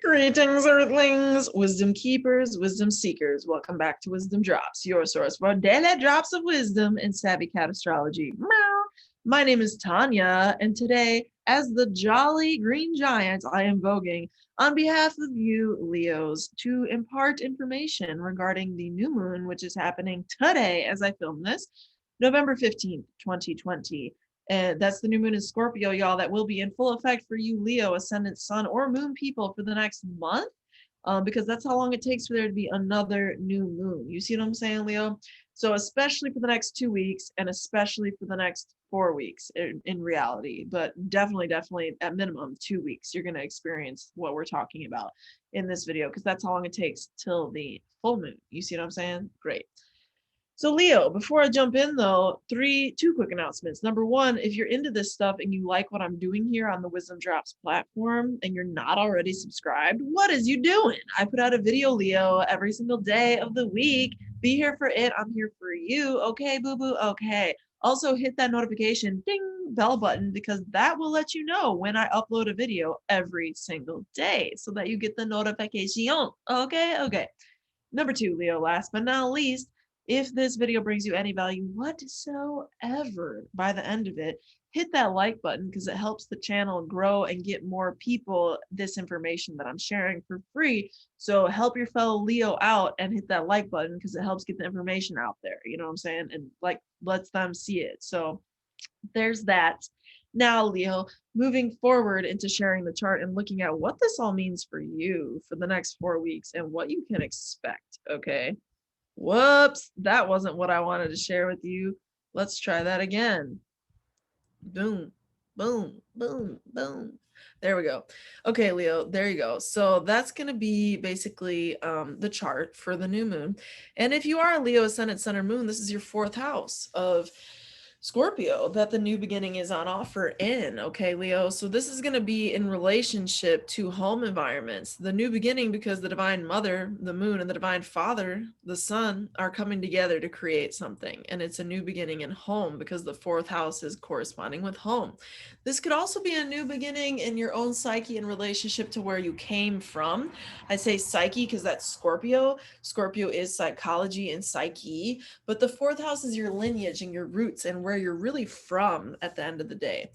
Greetings, Earthlings, wisdom keepers, wisdom seekers. Welcome back to WizdomDropz, your source for daily drops of wisdom and savvy cat astrology. Meow. My name is Tonia, and today, as the jolly green giant, I am voguing on behalf of you, Leos, to impart information regarding the new moon, which is happening today as I film this, November 15th, 2020. And that's the new moon in Scorpio, y'all. That will be in full effect for you, Leo, Ascendant, Sun, or Moon people for the next month, because that's how long it takes for there to be another new moon. You see what I'm saying, Leo? So especially for the next 2 weeks, and especially for the next 4 weeks in reality, but definitely at minimum 2 weeks, you're going to experience what we're talking about in this video, because that's how long it takes till the full moon. You see what I'm saying? Great. So Leo, before I jump in though, two quick announcements. Number one, if you're into this stuff and you like what I'm doing here on the WizdomDropz platform and you're not already subscribed, what is you doing? I put out a video, Leo, every single day of the week. Be here for it. I'm here for you. Okay, boo-boo. Okay. Also hit that notification ding bell button, because that will let you know when I upload a video every single day so that you get the notification. Okay. Number two, Leo, last but not least, if this video brings you any value whatsoever by the end of it, hit that like button, because it helps the channel grow and get more people this information that I'm sharing for free. So help your fellow Leo out and hit that like button, because it helps get the information out there. You know what I'm saying? And like lets them see it. So there's that. Now, Leo, moving forward into sharing the chart and looking at what this all means for you for the next 4 weeks and what you can expect. Okay. Whoops, that wasn't what I wanted to share with you. Let's try that again. Boom, boom, boom, boom. There we go. Okay, Leo, there you go. So that's going to be basically the chart for the new moon. And if you are a Leo Ascendant, Sun, or Moon, this is your fourth house of Scorpio that the new beginning is on offer in. Okay, Leo. So this is going to be in relationship to home environments. The new beginning, because the divine mother, the moon, and the divine father, the sun, are coming together to create something. And it's a new beginning in home, because the fourth house is corresponding with home. This could also be a new beginning in your own psyche in relationship to where you came from. I say psyche because that's Scorpio. Scorpio is psychology and psyche, but the fourth house is your lineage and your roots and where you're really from at the end of the day.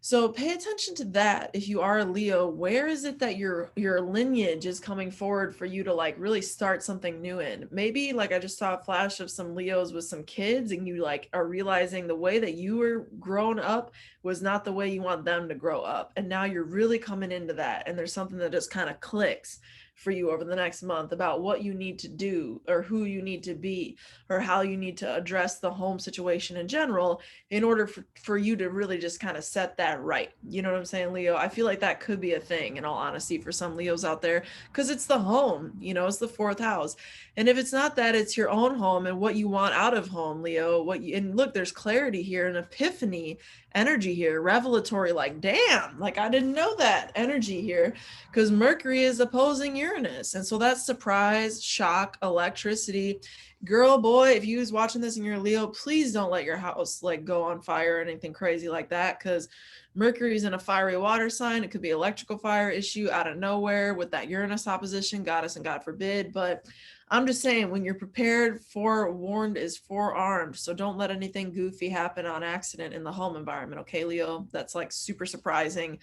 So pay attention to that. If you are a Leo, where is it that your lineage is coming forward for you to like really start something new in? Maybe like I just saw a flash of some Leos with some kids, and you like are realizing the way that you were grown up was not the way you want them to grow up. And now you're really coming into that, and there's something that just kind of clicks for you over the next month about what you need to do or who you need to be or how you need to address the home situation in general in order for you to really just kind of set that right. You know what I'm saying, Leo? I feel like that could be a thing, in all honesty, for some Leos out there, because it's the home, you know, it's the fourth house. And if it's not that, it's your own home and what you want out of home, Leo. And look, there's clarity here, an epiphany energy here, revelatory, like, damn, like I didn't know that energy here, because Mercury is opposing Uranus. And so that's surprise, shock, electricity. Girl, boy, if you was watching this and you're a Leo, please don't let your house like go on fire or anything crazy like that, because Mercury's in a fiery water sign. It could be electrical fire issue out of nowhere with that Uranus opposition, goddess and God forbid. But I'm just saying, when you're prepared, forewarned is forearmed. So don't let anything goofy happen on accident in the home environment. Okay, Leo? That's like super surprising.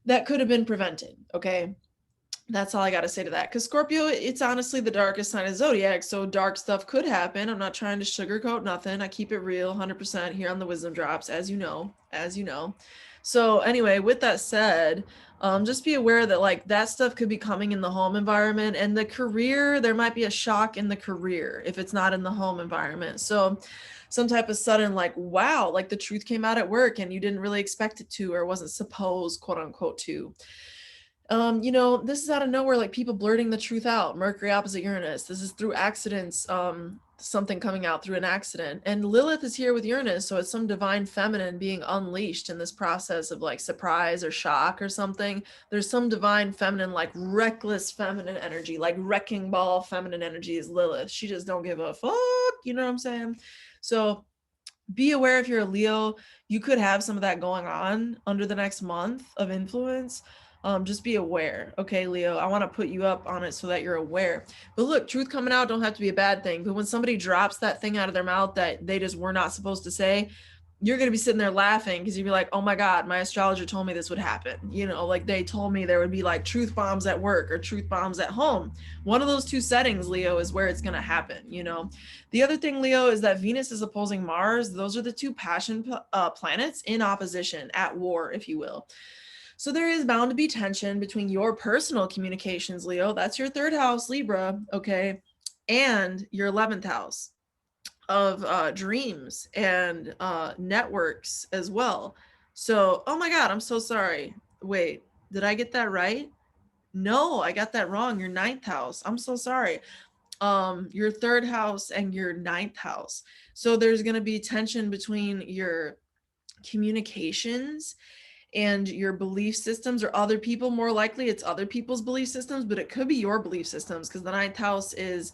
That could have been prevented. Okay. That's all I got to say to that. Because Scorpio, it's honestly the darkest sign of zodiac. So dark stuff could happen. I'm not trying to sugarcoat nothing. I keep it real 100% here on the WizdomDropz, as you know. So anyway, with that said, just be aware that like that stuff could be coming in the home environment, and the career, there might be a shock in the career if it's not in the home environment. So some type of sudden like, wow, like the truth came out at work and you didn't really expect it to, or wasn't supposed, quote unquote, to. You know, this is out of nowhere, like people blurting the truth out. Mercury opposite Uranus. This is through accidents, something coming out through an accident. And Lilith is here with Uranus, so it's some divine feminine being unleashed in this process of like surprise or shock or something. There's some divine feminine, like reckless feminine energy, like wrecking ball feminine energy is Lilith. She just don't give a fuck, you know what I'm saying? So be aware, if you're a Leo, you could have some of that going on under the next month of influence. Just be aware. Okay, Leo, I want to put you up on it so that you're aware. But look, truth coming out don't have to be a bad thing. But when somebody drops that thing out of their mouth that they just were not supposed to say, you're going to be sitting there laughing because you'd be like, oh my God, my astrologer told me this would happen. You know, like they told me there would be like truth bombs at work or truth bombs at home. One of those two settings, Leo, is where it's going to happen. You know, the other thing, Leo, is that Venus is opposing Mars. Those are the two passion planets in opposition, at war, if you will. So there is bound to be tension between your personal communications, Leo. That's your third house, Libra, okay, and your 11th house of dreams and networks as well. So, oh my God, I'm so sorry. Wait, did I get that right? No, I got that wrong. Your ninth house. I'm so sorry. Your third house and your ninth house. So there's going to be tension between your communications and your belief systems, or other people. More likely it's other people's belief systems, but it could be your belief systems because the ninth house is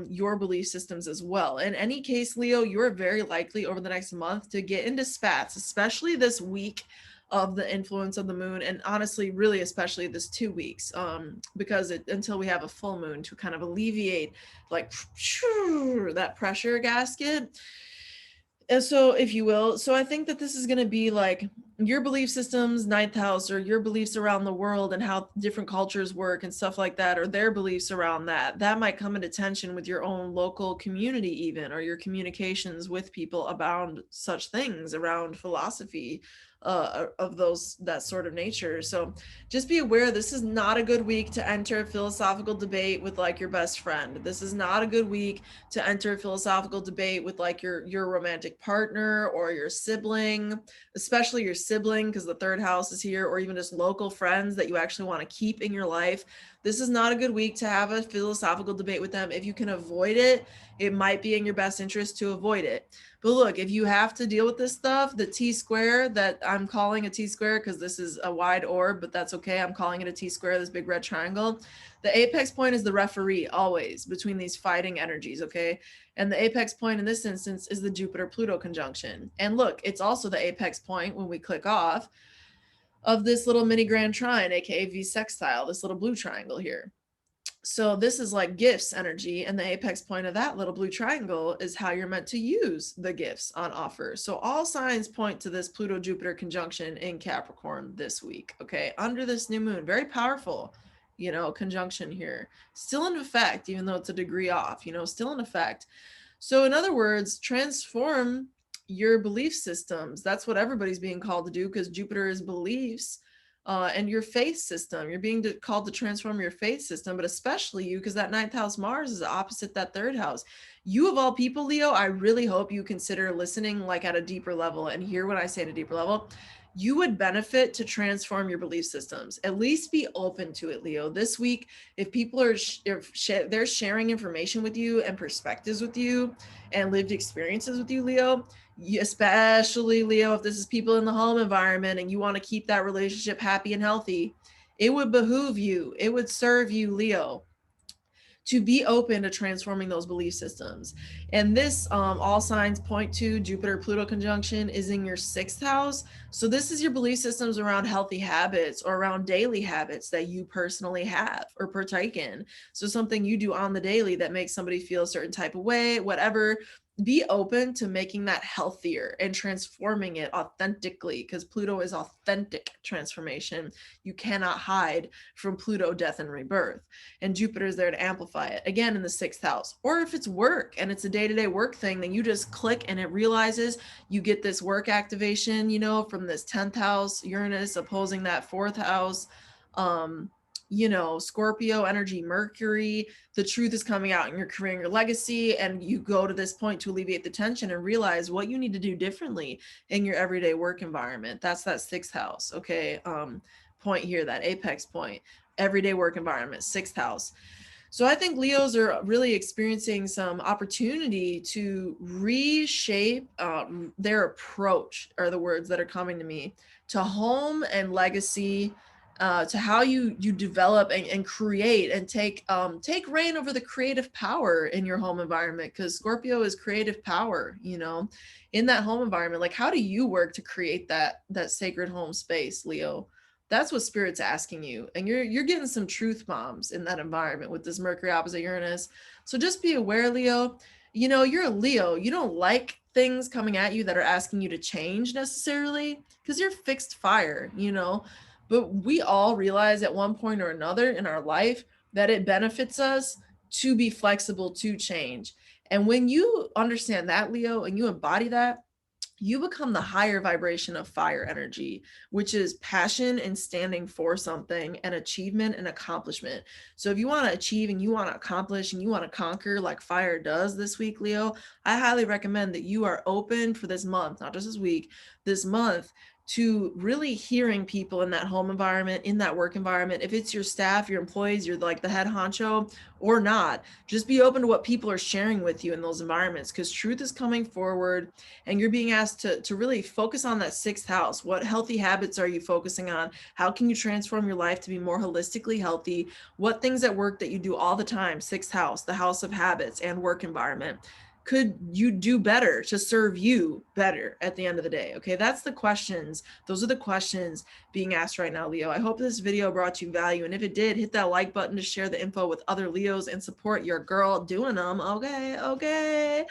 your belief systems as well. In any case, Leo, you're very likely over the next month to get into spats, especially this week of the influence of the moon, and honestly really especially this 2 weeks, because until we have a full moon to kind of alleviate like that pressure gasket. And so, if you will, so I think that this is going to be like your belief systems, ninth house, or your beliefs around the world and how different cultures work and stuff like that, or their beliefs around that. That might come into tension with your own local community, even, or your communications with people about such things around philosophy of those, that sort of nature. So just be aware, this is not a good week to enter a philosophical debate with like your best friend. This is not a good week to enter a philosophical debate with like your romantic partner or your sibling, especially your sibling, because the third house is here, or even just local friends that you actually want to keep in your life. This is not a good week to have a philosophical debate with them. If you can avoid it, it might be in your best interest to avoid it. But look, if you have to deal with this stuff, the T square that I'm calling a T square, because this is a wide orb, but that's okay. I'm calling it a T square, this big red triangle. The apex point is the referee always between these fighting energies, okay? And the apex point in this instance is the Jupiter-Pluto conjunction. And look, it's also the apex point when we click off of this little mini grand trine, aka V sextile, this little blue triangle here. So this is like gifts energy, and the apex point of that little blue triangle is how you're meant to use the gifts on offer. So all signs point to this Pluto-Jupiter conjunction in Capricorn this week, okay? Under this new moon, very powerful, you know, conjunction here. Still in effect, even though it's a degree off, you know, still in effect. So in other words, transform your belief systems. That's what everybody's being called to do, because Jupiter is beliefs. And your faith system, you're being called to transform your faith system, but especially you, because that ninth house Mars is opposite that third house. You of all people, Leo, I really hope you consider listening like at a deeper level and hear what I say at a deeper level. You would benefit to transform your belief systems. At least be open to it, Leo. This week, if people are they're sharing information with you and perspectives with you and lived experiences with you, Leo, especially Leo, if this is people in the home environment and you want to keep that relationship happy and healthy, it would behoove you, it would serve you, Leo, to be open to transforming those belief systems. And this all signs point to Jupiter-Pluto conjunction is in your sixth house. So this is your belief systems around healthy habits or around daily habits that you personally have or partake in. So something you do on the daily that makes somebody feel a certain type of way, whatever. Be open to making that healthier and transforming it authentically, because Pluto is authentic transformation. You cannot hide from Pluto, death and rebirth. And Jupiter is there to amplify it, again, in the sixth house. Or if it's work and it's a day-to-day work thing, then you just click and it realizes you get this work activation, you know, from this 10th house, Uranus opposing that fourth house, you know, Scorpio energy, Mercury, the truth is coming out in your career and your legacy, and you go to this point to alleviate the tension and realize what you need to do differently in your everyday work environment. That's that sixth house, okay? Point here, that apex point, everyday work environment, sixth house. So I think Leos are really experiencing some opportunity to reshape their approach, are the words that are coming to me, to home and legacy, to how you develop and create and take reign over the creative power in your home environment, because Scorpio is creative power, you know, in that home environment. Like, how do you work to create that sacred home space, Leo? That's what Spirit's asking you. And you're getting some truth bombs in that environment with this Mercury opposite Uranus. So just be aware, Leo. You know, you're a Leo. You don't like things coming at you that are asking you to change necessarily because you're fixed fire, you know. But we all realize at one point or another in our life that it benefits us to be flexible to change. And when you understand that, Leo, and you embody that, you become the higher vibration of fire energy, which is passion and standing for something and achievement and accomplishment. So if you want to achieve and you want to accomplish and you want to conquer like fire does this week, Leo, I highly recommend that you are open for this month, not just this week, this month, to really hearing people in that home environment, in that work environment. If it's your staff, your employees, you're like the head honcho or not, just be open to what people are sharing with you in those environments, because truth is coming forward and you're being asked to really focus on that sixth house. What healthy habits are you focusing on? How can you transform your life to be more holistically healthy? What things at work that you do all the time, sixth house, the house of habits and work environment, could you do better to serve you better at the end of the day? Okay, that's the questions. Those are the questions being asked right now, Leo. I hope this video brought you value. And if it did, hit that like button to share the info with other Leos and support your girl doing them. Okay.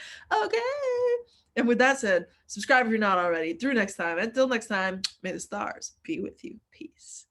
And with that said, subscribe if you're not already. Through next time. Until next time, may the stars be with you. Peace.